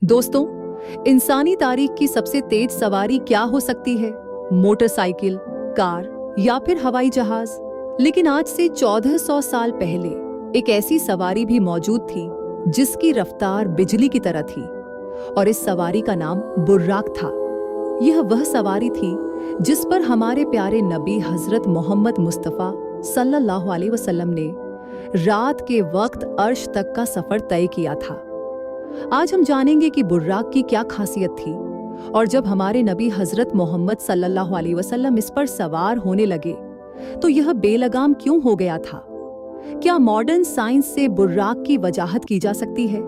दोस्तों, इंसानी तारीख की सबसे तेज सवारी क्या हो सकती है? मोटरसाइकिल, कार या फिर हवाई जहाज? लेकिन आज से 1400 साल पहले एक ऐसी सवारी भी मौजूद थी जिसकी रफ्तार बिजली की तरह थी, और इस सवारी का नाम बुर्राक था। यह वह सवारी थी जिस पर हमारे प्यारे नबी हजरत मोहम्मद मुस्तफ़ा सल्लल्लाहु अलैहि वसल्लम ने रात के वक्त अर्श तक का सफर तय किया था। आज हम जानेंगे कि बुर्राक की क्या खासियत थी, और जब हमारे नबी हजरत मोहम्मद सल्लल्लाहु अलैहि वसल्लम इस पर सवार होने लगे तो यह बेलगाम क्यों हो गया था? क्या मॉडर्न साइंस से बुर्राक की वजाहत की जा सकती है?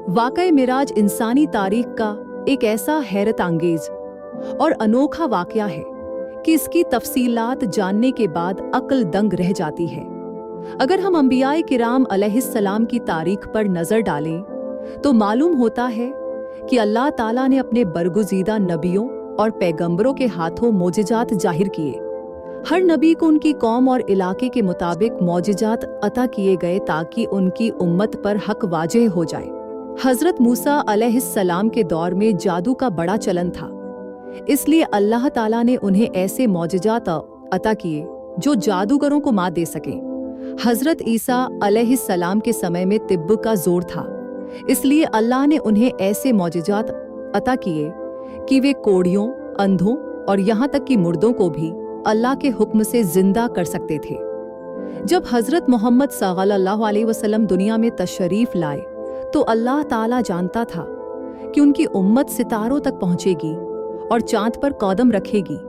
वाक़या मिराज इंसानी तारीख का एक ऐसा हैरत अंगेज और अनोखा वाक़या है कि इसकी तफसीलात जानने के बाद अक्ल दंग रह जाती है। अगर हम अंबियाए किराम अलैहिस्सलाम की तारीख पर नजर डालें तो मालूम होता है कि अल्लाह ताला ने अपने बरगुज़ीदा नबियों और पैगंबरों के हाथों मोजिजात जाहिर किए। हर नबी को उनकी कौम और इलाके के मुताबिक मोजिजात अता किए गए ताकि उनकी उम्मत पर हक वाज़ेह हो जाए। हजरत मूसा अलैहिस्सलाम के दौर में जादू का बड़ा चलन था, इसलिए अल्लाह ताला ने उन्हें ऐसे मोजिजात अता किए जो जादूगरों को मात दे सके। हजरत ईसा अलैहिस्सलाम के समय में तिब्ब का जोर था, इसलिए अल्लाह ने उन्हें ऐसे मोजिजात अता किए कि वे कोढ़ियों, अंधों और यहाँ तक कि मुर्दों को भी अल्लाह के हुक्म से जिंदा कर सकते थे। जब हजरत मोहम्मद सल्लल्लाहु अलैहि वसल्लम दुनिया में तशरीफ लाए तो अल्लाह ताला जानता था कि उनकी उम्मत सितारों तक पहुंचेगी और चांद पर कदम रखेगी।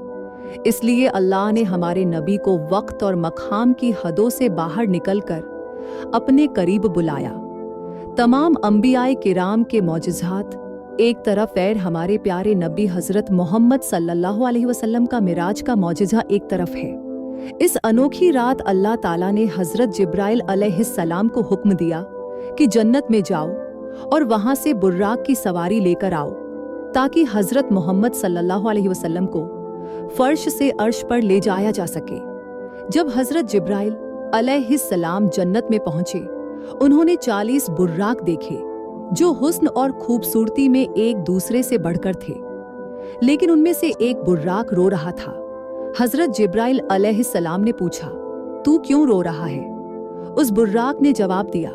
इसलिए अल्लाह ने हमारे नबी को वक्त और मकाम की हदों से बाहर निकलकर अपने करीब बुलाया। तमाम अंबियाए किराम के मौजिज़ात एक तरफ और हमारे प्यारे नबी हजरत मोहम्मद सल्लल्लाहु अलैहि वसल्लम का मिराज का मौजिज़ा एक तरफ है। इस अनोखी रात अल्लाह ताला ने हजरत जिब्राइल अलैहिस्सलाम को हुक्म दिया कि जन्नत में जाओ और वहां से बुर्राक की सवारी लेकर आओ ताकि हजरत मोहम्मद सल्लल्लाहु अलैहि वसल्लम को फर्श से अर्श पर ले जाया जा सके। जब हजरत जिब्राइल अलैहिस्सलाम जन्नत में पहुंचे, उन्होंने 40 बुर्राक देखे जो हुस्न और खूबसूरती में एक दूसरे से बढ़कर थे, लेकिन उनमें से एक बुर्राक रो रहा था। हजरत जिब्राइल अलैहिस्सलाम ने पूछा, तू क्यों रो रहा है? उस बुर्राक ने जवाब दिया,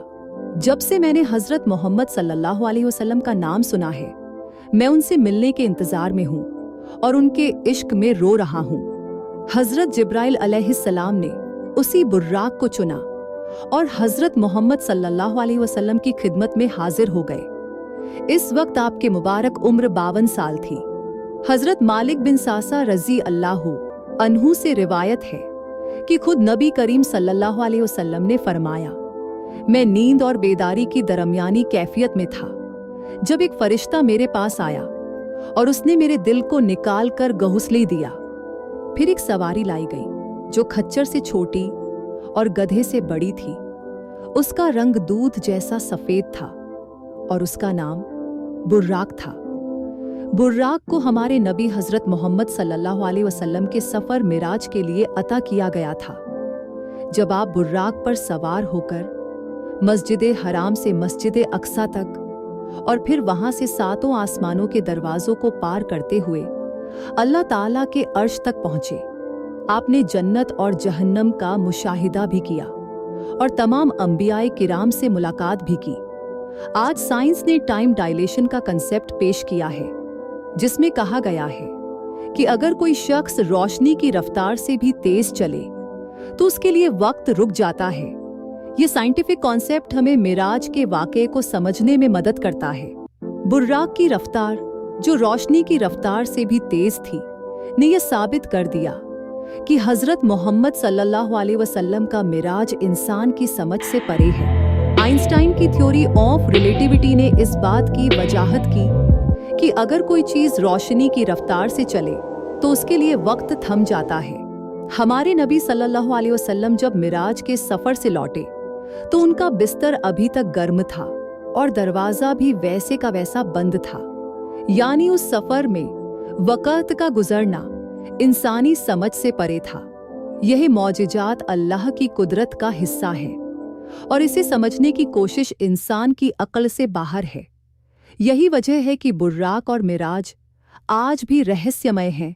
जब से मैंने हजरत मोहम्मद सल्लल्लाहु अलैहि वसल्लम का नाम सुना है, मैं उनसे मिलने के इंतजार में हूँ और उनके इश्क में रो रहा हूँ। हजरत जिब्राइल अलैहिस्सलाम ने उसी बुर्राक को चुना और हजरत मोहम्मद सल्लल्लाहु अलैहि वसल्लम की खिदमत में हाजिर हो गए। इस वक्त आपके मुबारक उम्र 52 साल थी। हजरत मालिक बिन सासा रजी अल्लाहु अन्हु से रिवायत है कि खुद नबी करीम सल्लल्लाहु अलैहि वसल्लम ने फरमाया, मैं नींद और बेदारी की दरमियानी कैफियत में था जब एक फरिश्ता मेरे पास आया और उसने मेरे दिल को निकाल कर गहुसले दिया। फिर एक सवारी लाई गई जो खच्चर से छोटी और गधे से बड़ी थी। उसका रंग दूध जैसा सफेद था और उसका नाम बुर्राक था। बुर्राक को हमारे नबी हजरत मोहम्मद सल्लल्लाहु अलैहि वसल्लम के सफर मिराज के लिए अता किया गया था। जब आप बुर्राक पर सवार होकर मस्जिद हराम से मस्जिद अक्सा तक और फिर वहां से 7 आसमानों के दरवाजों को पार करते हुए अल्लाह ताला के अर्श तक पहुंचे, आपने जन्नत और जहन्नम का मुशाहिदा भी किया और तमाम अंबियाए किराम से मुलाकात भी की। आज साइंस ने टाइम डायलेशन का कंसेप्ट पेश किया है, जिसमें कहा गया है कि अगर कोई शख्स रोशनी की रफ्तार से भी तेज चले तो उसके लिए वक्त रुक जाता है। ये साइंटिफिक कॉन्सेप्ट हमें मिराज के वाक़े को समझने में मदद करता है। बुर्राक की रफ्तार, जो रोशनी की रफ्तार से भी तेज थी, ने यह साबित कर दिया कि हजरत मोहम्मद सल्लल्लाहु अलैहि वसल्लम का मिराज इंसान की समझ से परे है। आइंस्टाइन की थ्योरी ऑफ रिलेटिविटी ने इस बात की वजाहत की कि अगर कोई चीज रोशनी की रफ्तार से चले तो उसके लिए वक्त थम जाता है। हमारे नबी सल्लल्लाहु अलैहि वसल्लम जब मिराज के सफर से लौटे तो उनका बिस्तर अभी तक गर्म था और दरवाजा भी वैसे का वैसा बंद था, यानी उस सफर में वक़्त का गुजरना इंसानी समझ से परे था। यह मौजिज़ात अल्लाह की कुदरत का हिस्सा है और इसे समझने की कोशिश इंसान की अक्ल से बाहर है। यही वजह है कि बुर्राक और मिराज आज भी रहस्यमय हैं,